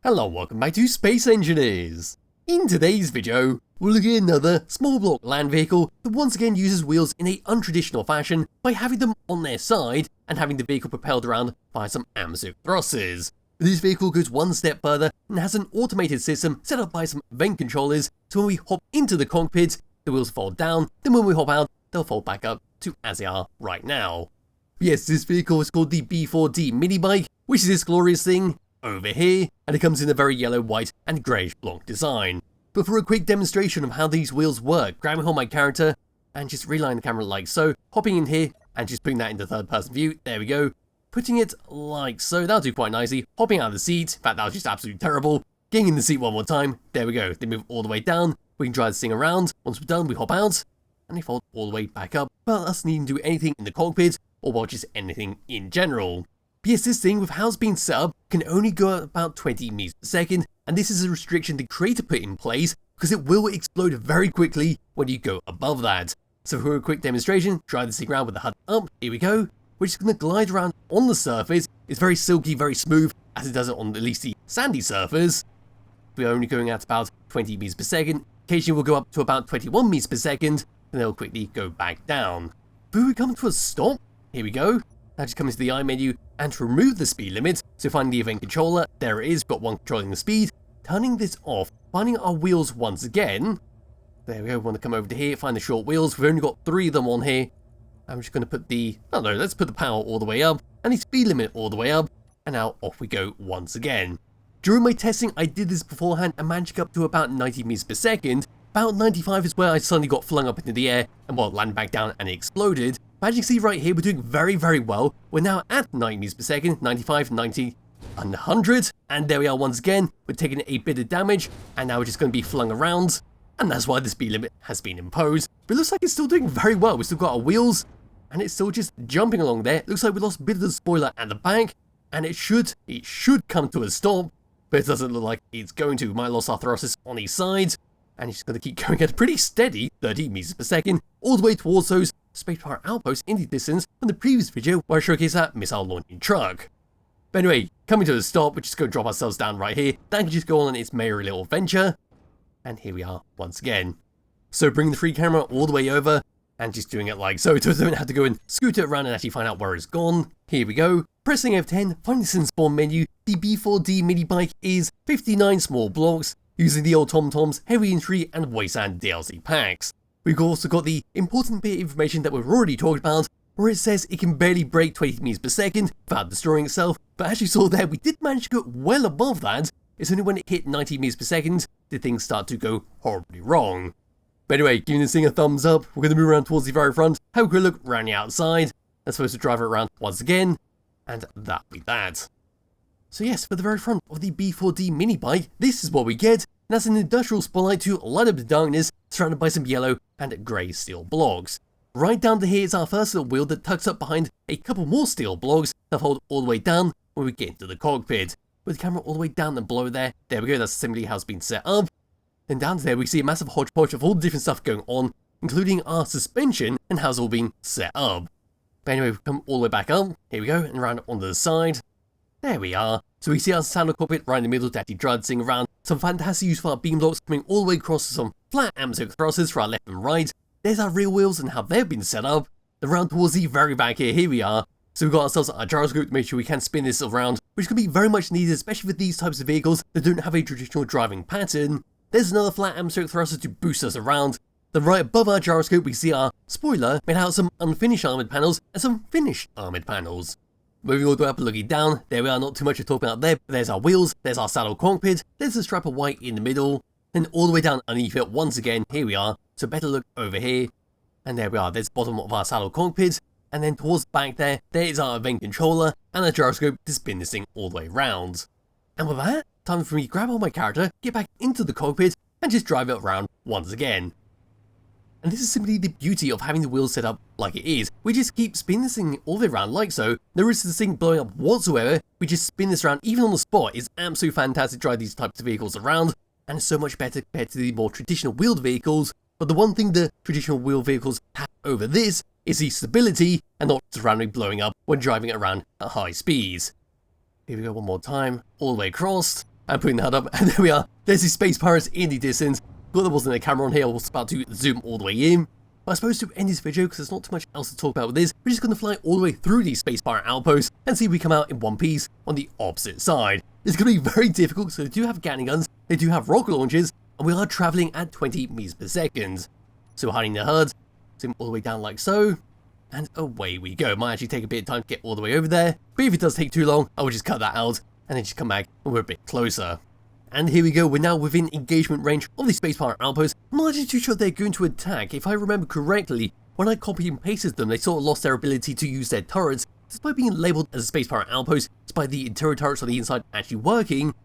Hello, welcome back to Space Engineers! In today's video, we'll look at another small block land vehicle that once again uses wheels in a untraditional fashion by having them on their side and having the vehicle propelled around by some atmospheric thrusters. This vehicle goes one step further and has an automated system set up by some vent controllers, so when we hop into the cockpit, the wheels fold down, then when we hop out, they'll fold back up to as they are right now. Yes, this vehicle is called the B4-D MiniBike, which is this glorious thing over here, and it comes in a very yellow, white and greyish block design. But for a quick demonstration of how these wheels work, grabbing hold my character and just realigning the camera like so, hopping in here and just putting that into third person view, there we go, putting it like so, that'll do quite nicely, hopping out of the seat, in fact that was just absolutely terrible, getting in the seat one more time, there we go, they move all the way down, we can drive this thing around, once we're done we hop out, and they fold all the way back up, without us needing to do anything in the cockpit, or well just anything in general. But yes, this thing, with how it's been set up, can only go at about 20 meters per second, and this is a restriction the creator put in place because it will explode very quickly when you go above that. So for a quick demonstration, drive this thing around with the HUD up, here we go. We're just going to glide around on the surface. It's very silky, very smooth, as it does it on at least the sandy surface. We're only going at about 20 meters per second. Occasionally we'll go up to about 21 meters per second, and then it'll quickly go back down. But we come to a stop, here we go. Now just come into the I menu and to remove the speed limit, so finding the event controller, there it is, got one controlling the speed, turning this off, finding our wheels once again. There we go, we want to come over to here, find the short wheels, we've only got 3 of them on here. I'm just going to put the, let's put the power all the way up, and the speed limit all the way up, and now off we go once again. During my testing, I did this beforehand and managed to get up to about 90 meters per second. About 95 is where I suddenly got flung up into the air, and well, landed back down and it exploded. But as you can see right here, we're doing very, very well. We're now at 90 meters per second, 95, 90, and 100. And there we are once again. We're taking a bit of damage, and now we're just going to be flung around. And that's why the speed limit has been imposed. But it looks like it's still doing very well. We've still got our wheels, and it's still just jumping along there. It looks like we lost a bit of the spoiler at the back, and it should come to a stop. But it doesn't look like it's going to. We might have lost our thrusters on each side. And it's just going to keep going at a pretty steady 30 meters per second, all the way towards those space power outposts in the distance from the previous video where I showcased that missile launching truck. But anyway, coming to a stop, we're just going to drop ourselves down right here. That can just go on its merry little adventure. And here we are once again. So bringing the free camera all the way over and just doing it like so, I don't have to go and scoot it around and actually find out where it's gone. Here we go. Pressing F10, finding this in spawn menu, the B4-D MiniBike is 59 small blocks, using the old TomToms, heavy entry and wasteland DLC packs. We've also got the important bit of information that we've already talked about, where it says it can barely break 20 meters per second without destroying itself, but as you saw there, we did manage to go well above that. It's only when it hit 90 meters per second did things start to go horribly wrong. But anyway, giving this thing a thumbs up, we're going to move around towards the very front, have a quick look around the outside. I'm supposed to drive it around once again, and that'll be that. So yes, for the very front of the B4-D MiniBike, this is what we get, and that's an industrial spotlight to light up the darkness, surrounded by some yellow and grey steel blocks. Right down to here is our first little wheel that tucks up behind a couple more steel blocks that hold all the way down when we get into the cockpit. With the camera all the way down and below there we go, that's simply how it's been set up. Then down there we see a massive hodgepodge of all the different stuff going on, including our suspension and how it's all been set up. But anyway, we come all the way back up, here we go, and around onto the side. There we are. So we see our standard cockpit right in the middle to actually drive this thing around. Some fantastic use for our beam blocks coming all the way across to some flat atmospheric thrusters for our left and right. There's our rear wheels and how they've been set up. Around towards the very back here we are. So we've got ourselves our gyroscope to make sure we can spin this around, which can be very much needed, especially with these types of vehicles that don't have a traditional driving pattern. There's another flat atmospheric thruster to boost us around. Then right above our gyroscope we see our spoiler made out of some unfinished armoured panels and some finished armoured panels. Moving all the way up and looking down, there we are, not too much to talk about there, but there's our wheels, there's our saddle cockpit, there's the strap of white in the middle, then all the way down underneath it once again, here we are, so better look over here, and there we are, there's the bottom of our saddle cockpit, and then towards the back there is our event controller, and a gyroscope to spin this thing all the way round. And with that, time for me to grab on my character, get back into the cockpit, and just drive it around once again. And this is simply the beauty of having the wheels set up like it is. We just keep spinning this thing all the way around like so. No risk of this thing blowing up whatsoever. We just spin this around even on the spot. It's absolutely fantastic to drive these types of vehicles around. And it's so much better compared to the more traditional wheeled vehicles. But the one thing the traditional wheeled vehicles have over this is the stability and not just randomly blowing up when driving it around at high speeds. Here we go one more time. All the way across. and putting that up, and there we are. There's the space pirates in the distance. Thought there wasn't a camera on here, I was about to zoom all the way in. But I suppose to end this video, because there's not too much else to talk about with this, we're just going to fly all the way through these space pirate outposts and see if we come out in one piece on the opposite side. It's going to be very difficult, so they do have Gatling guns, they do have rocket launchers, and we are travelling at 20 meters per second. So we're hiding the HUD, zoom all the way down like so, and away we go. Might actually take a bit of time to get all the way over there, but if it does take too long, I will just cut that out, and then just come back when we're a bit closer. And here we go, we're now within engagement range of the space pirate outpost. I'm not actually too sure they're going to attack. If I remember correctly, when I copied and pasted them, they sort of lost their ability to use their turrets. Despite being labelled as a space pirate outpost, despite the interior turrets on the inside actually working,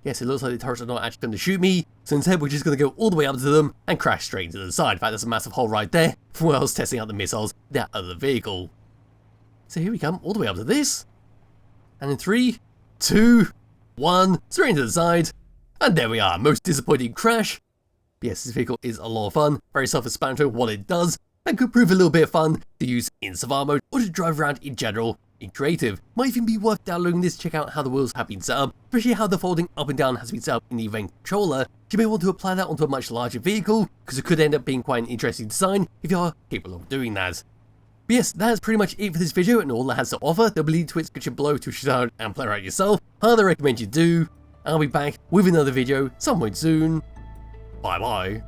yes, it looks like the turrets are not actually going to shoot me, so instead we're just going to go all the way up to them and crash straight into the side. In fact, there's a massive hole right there from where I was testing out the missiles, that other vehicle. So here we come, all the way up to this, and in 3, 2, 1, straight into the side. And there we are, most disappointing crash. But yes, this vehicle is a lot of fun, very self-explanatory what it does, and could prove a little bit of fun to use in survival mode or to drive around in general in creative. Might even be worth downloading this to check out how the wheels have been set up, especially how the folding up and down has been set up in the event controller. You may want to apply that onto a much larger vehicle, because it could end up being quite an interesting design if you are capable of doing that. But yes, that's pretty much it for this video and all that has to offer. There'll be a link to its description below to check it out and play around yourself. Highly recommend you do. I'll be back with another video some point soon. Bye bye.